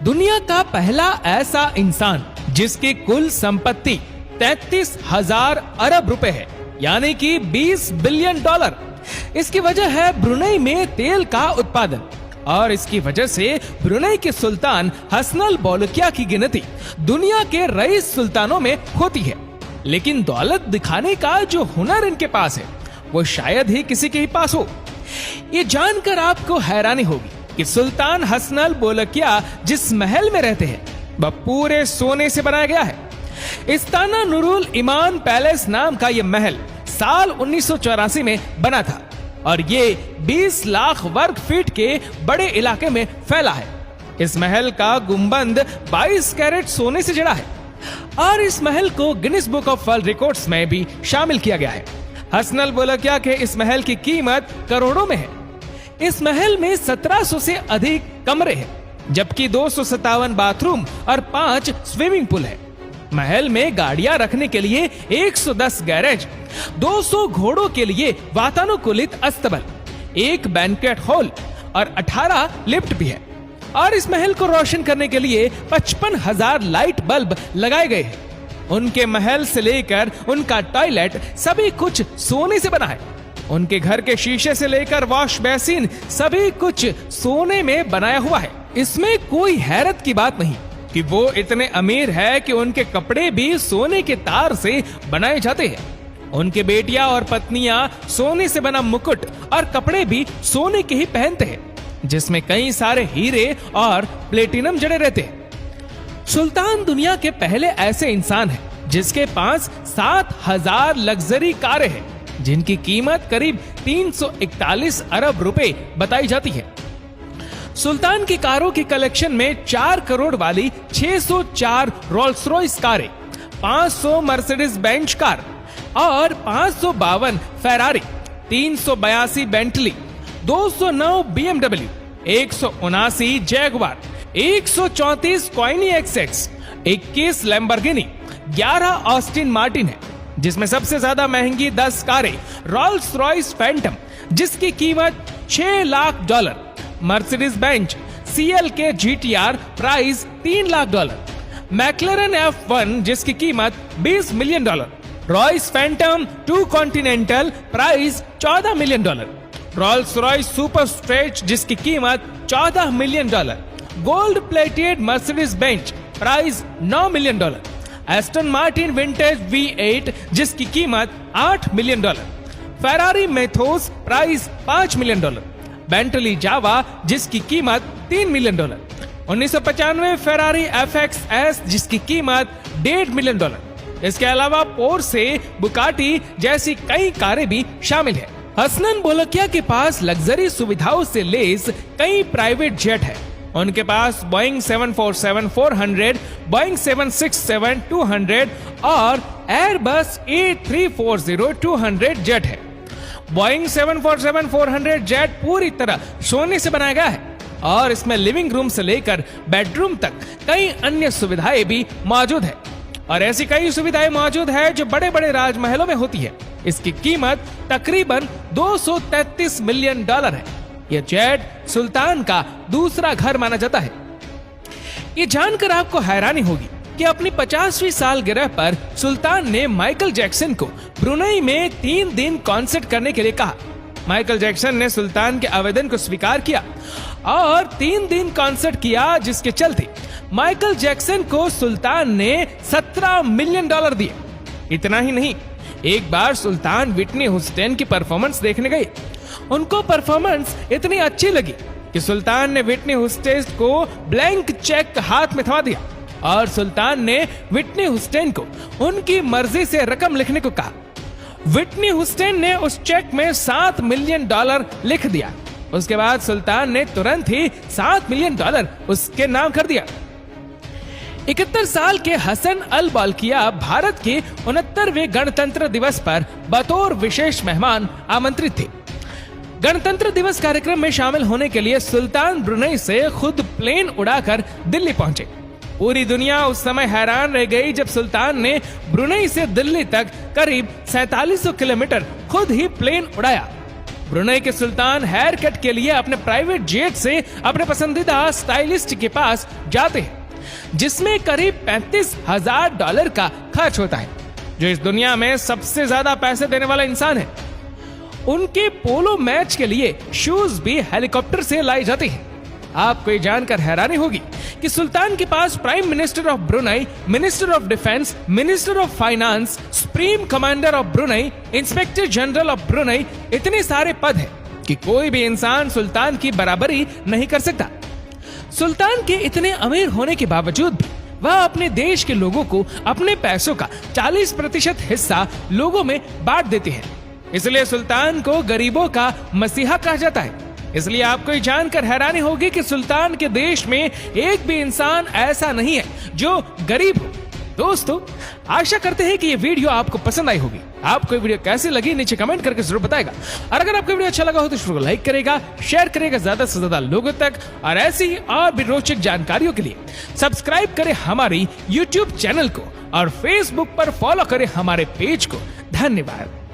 दुनिया का पहला ऐसा इंसान जिसकी कुल संपत्ति 33,000 अरब रुपए है, यानी कि 20 बिलियन डॉलर। इसकी वजह है ब्रुनेई में तेल का उत्पादन और इसकी वजह से ब्रुनेई के सुल्तान हसनल बोलकिया की गिनती दुनिया के रईस सुल्तानों में होती है। लेकिन दौलत दिखाने का जो हुनर इनके पास है वो शायद ही किसी के ही पास हो। ये जानकर आपको हैरानी होगी कि सुल्तान हसनल बोलकिया जिस महल में रहते हैं वह पूरे सोने से बनाया गया है। इस्ताना नूरुल ईमान पैलेस नाम का यह महल साल 1984 में बना था और ये 20 लाख वर्ग फीट के बड़े इलाके में फैला है। इस महल का गुंबद 22 कैरेट सोने से जड़ा है और इस महल को Guinness book of world records में भी शामिल किया गया है। हसनल बोलकिया के इस महल की कीमत करोड़ों में है। इस महल में 1700 से अधिक कमरे हैं, जबकि 257 बाथरूम और 5 स्विमिंग पूल है। महल में गाड़ियां रखने के लिए 110 गैरेज, 200 घोड़ों के लिए वातानुकूलित अस्तबल, 1 बैंक्वेट हॉल और 18 लिफ्ट भी है। और इस महल को रोशन करने के लिए 55,000 लाइट बल्ब लगाए गए हैं। उनके महल से लेकर उनका टॉयलेट सभी कुछ सोने से बना है। उनके घर के शीशे से लेकर वॉश बेसिन सभी कुछ सोने में बनाया हुआ है। इसमें कोई हैरत की बात नहीं कि वो इतने अमीर है कि उनके कपड़े भी सोने के तार से बनाए जाते हैं। उनके बेटियां और पत्नियां सोने से बना मुकुट और कपड़े भी सोने के ही पहनते हैं, जिसमें कई सारे हीरे और प्लेटिनम जड़े रहते हैं। सुल्तान दुनिया के पहले ऐसे इंसान हैं जिसके पास 7,000 लग्जरी कारें हैं, जिनकी कीमत करीब 341 अरब रुपए बताई जाती है। सुल्तान की कारों की कलेक्शन में 4 करोड़ वाली 604 रोल्स रॉयस कारें, 500 मर्सिडीज बेंच कार और 552 Ferrari, 382 Bentley, 209 BMW, 179 Jaguar, 134 कॉइनी XX, 21 Lamborghini, 11 Austin Martin है, जिसमें सबसे ज्यादा महंगी 10 कारें रोल्स रॉयस फैंटम जिसकी कीमत $6 lakh, Mercedes Benz CLK GTR price $3 lakh, McLaren F1 जिसकी कीमत $20 million, Royce Phantom 2 Continental price $14 million, Rolls Royce super stretch जिसकी कीमत $14 million, gold plated Mercedes Benz price $9 million, Aston Martin Vintage V8 जिसकी कीमत $8 million, Ferrari Mythos price $5 million, Bentley Java जिसकी कीमत $3 million, 1995 Ferrari FXS जिसकी कीमत $1.5 million. इसके अलावा पोर्शे, बुगाटी जैसी कई कारें भी शामिल है। हसनल बोलकिया के पास लग्जरी सुविधाओं से लैस कई प्राइवेट जेट है। उनके पास बोइंग 747-400, बोइंग 767-200 और एयरबस A340-200 जेट है। बोइंग 747-400 जेट पूरी तरह सोने से बनाया गया है और इसमें लिविंग रूम से लेकर बेडरूम तक कई अन्य सुविधाएं भी मौजूद है। और ऐसी कई सुविधाएं मौजूद है जो बड़े बड़े राजमहलों में होती है। इसकी कीमत तकरीबन $233 मिलियन है। यह जेट सुल्तान का दूसरा घर माना जाता है। ये जानकर आपको हैरानी होगी कि अपनी 50वीं सालगिरह पर सुल्तान ने माइकल जैक्सन को ब्रुनेई में 3 दिन कॉन्सर्ट करने के लिए कहा। माइकल जैक्सन ने सुल्तान के आवेदन को स्वीकार किया और 3 दिन कॉन्सर्ट किया, जिसके चलते माइकल जैक्सन को सुल्तान ने $17 मिलियन दिए। इतना ही नहीं, एक बार सुल्तान विटनी ह्यूस्टन की परफॉर्मेंस देखने गए। उनको परफॉर्मेंस इतनी अच्छी लगी कि सुल्तान ने विटनी ह्यूस्टन को ब्लैंक चेक हाथ में थमा दिया और सुल्तान ने विटनी ह्यूस्टन को उनकी मर्जी से रकम लिखने को कहा। विटनी ह्यूस्टन ने उस चेक में $7 मिलियन लिख दिया। उसके बाद सुल्तान ने तुरंत ही $7 मिलियन उसके नाम कर दिया। 71 साल के हसन अल बोलकिया भारत के 69वें गणतंत्र दिवस पर बतौर विशेष मेहमान आमंत्रित थे। गणतंत्र दिवस कार्यक्रम में शामिल होने के लिए सुल्तान ब्रुनेई से खुद प्लेन उड़ाकर दिल्ली पहुंचे। पूरी दुनिया उस समय हैरान रह गई जब सुल्तान ने ब्रुनेई से दिल्ली तक करीब 4700 किलोमीटर खुद ही प्लेन उड़ाया। ब्रुनेई के सुल्तान हेयर कट के लिए अपने प्राइवेट जेट से अपने पसंदीदा स्टाइलिस्ट के पास जाते हैं, जिसमें करीब $35,000 का खर्च होता है, जो इस दुनिया में सबसे ज्यादा पैसे देने वाला इंसान है। उनके पोलो मैच के लिए शूज भी हेलीकॉप्टर से लाई जाती हैं। आपको ये जानकर हैरानी होगी कि सुल्तान के पास prime minister of Brunei, minister of defence, minister of finance, supreme commander of Brunei, inspector general of Brunei, इतने सारे पद हैं कि कोई भी इंसान सुल्तान की बराबरी नहीं कर सकता। सुल्तान के इतने अमीर होने के बावजूद भी वह अपने देश के लोगों को अपने पैसों का 40% हिस्सा लोगों में बांट देते हैं। इसलिए सुल्तान को गरीबों का मसीहा कहा जाता है। इसलिए आपको ये जानकर हैरानी होगी कि सुल्तान के देश में एक भी इंसान ऐसा नहीं है जो गरीब हो। दोस्तों, आशा करते हैं कि ये वीडियो आपको पसंद आई होगी। आपको ये वीडियो कैसी लगी नीचे कमेंट करके जरूर बताएगा। और अगर आपको वीडियो अच्छा लगा हो तो इसको लाइक करेगा, शेयर करेगा ज्यादा से ज्यादा लोगों तक। और ऐसी और भी रोचक जानकारियों के लिए सब्सक्राइब करें हमारी YouTube चैनल को और Facebook पर फॉलो करें हमारे पेज को। धन्यवाद।